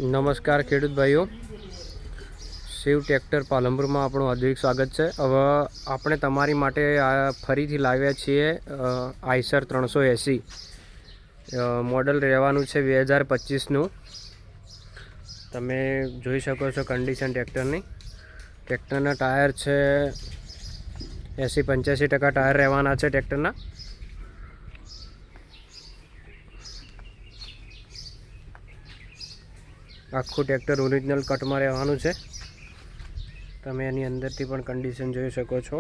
નમસ્કાર ખેડૂત ભાઈઓ, શિવ ટ્રેક્ટર પાલનપુરમાં આપણું હાર્દિક સ્વાગત છે। હવે આપણે તમારી માટે ફરીથી લાવ્યા છીએ આઈસર 380 મોડલ રહેવાનું છે 2025નું। તમે જોઈ શકો છો કન્ડિશન ટ્રેક્ટરની। ટ્રેક્ટરના ટાયર છે 80-85% ટાયર રહેવાના છે ટ્રેક્ટરના। આખું ટ્રેક્ટર ઓરિજિનલ કટમાં રહેવાનું છે। તમે એની અંદરથી પણ કન્ડિશન જોઈ શકો છો,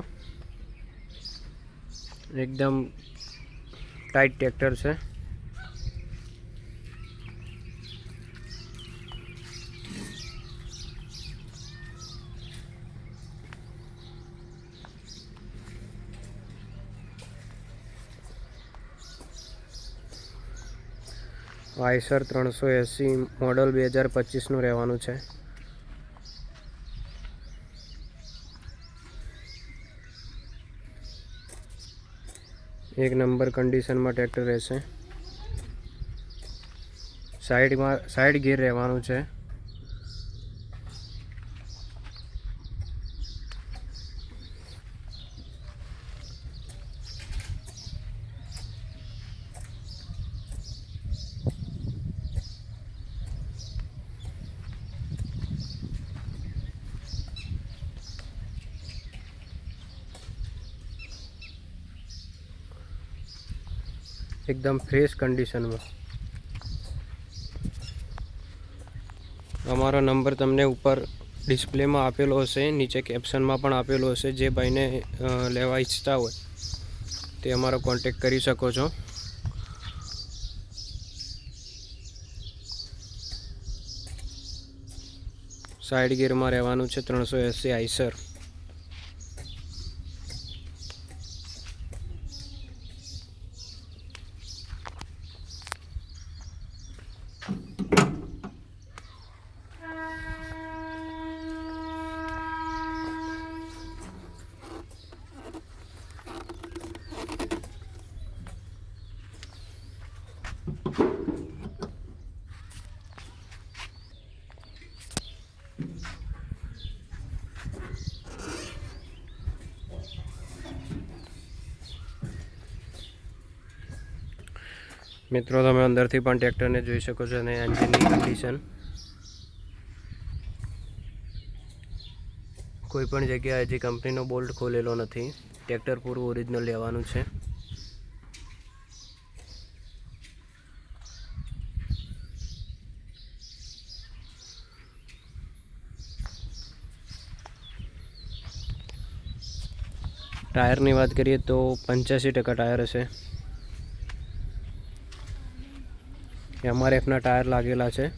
એકદમ ટાઈટ ટ્રેક્ટર છે। આઈસર 380 મોડલ 2025નું રહેવાનું છે। એક નંબર કન્ડિશનમાં ટ્રેક્ટર રહેશે। સાઈડ ગિયર રહેવાનું છે। एकदम फ्रेश कंडीशन में। अमारो नंबर तमने ऊपर डिस्प्ले में आपेलो हशे, नीचे कैप्शन में पण आपेलो हशे। जे भाई ने लेवा इच्छता होय ते अमारो कॉन्टेक्ट करी सको छो। साइड गियर में रहेवानुं छे 380 आईसर। मित्रों तमे अंदर थी पण ट्रेक्टर ने जोई शको छो ने एंजिन की कंडीशन। कोईपण जगह हजी कंपनी नो बोल्ट खोलेलो नथी। ट्रेक्टर पूरुं ओरिजिनल लेवानुं छे। टायर की बात करिए तो 85% टायर हशे। MRF ना टायर लागेला छे।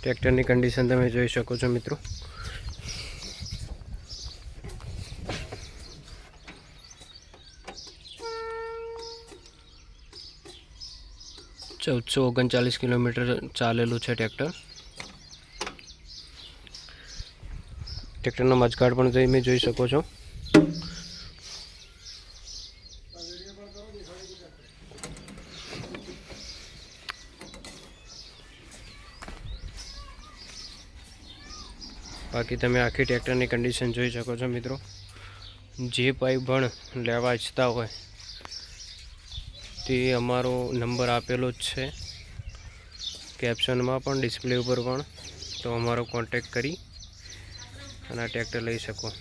ट्रेक्टर की कंडीशन तमे जोई शको छो मित्रों। चौदसो 39 किलोमीटर चालेलू है ट्रेक्टर। ट्रेक्टर नो मजकाड़ पण તમે જોઈ શકો છો। बाकी तमे आखी ट्रेक्टर की कंडीशन જોઈ શકો છો मित्रों। जे भाई पण लेवा इच्छता होय ते अमारो नंबर आपेलो ज छे कैप्शन में पण डिस्प्ले पर पण। तो अमारो कॉन्टेक्ट करी अने ट्रेक्टर लई शको।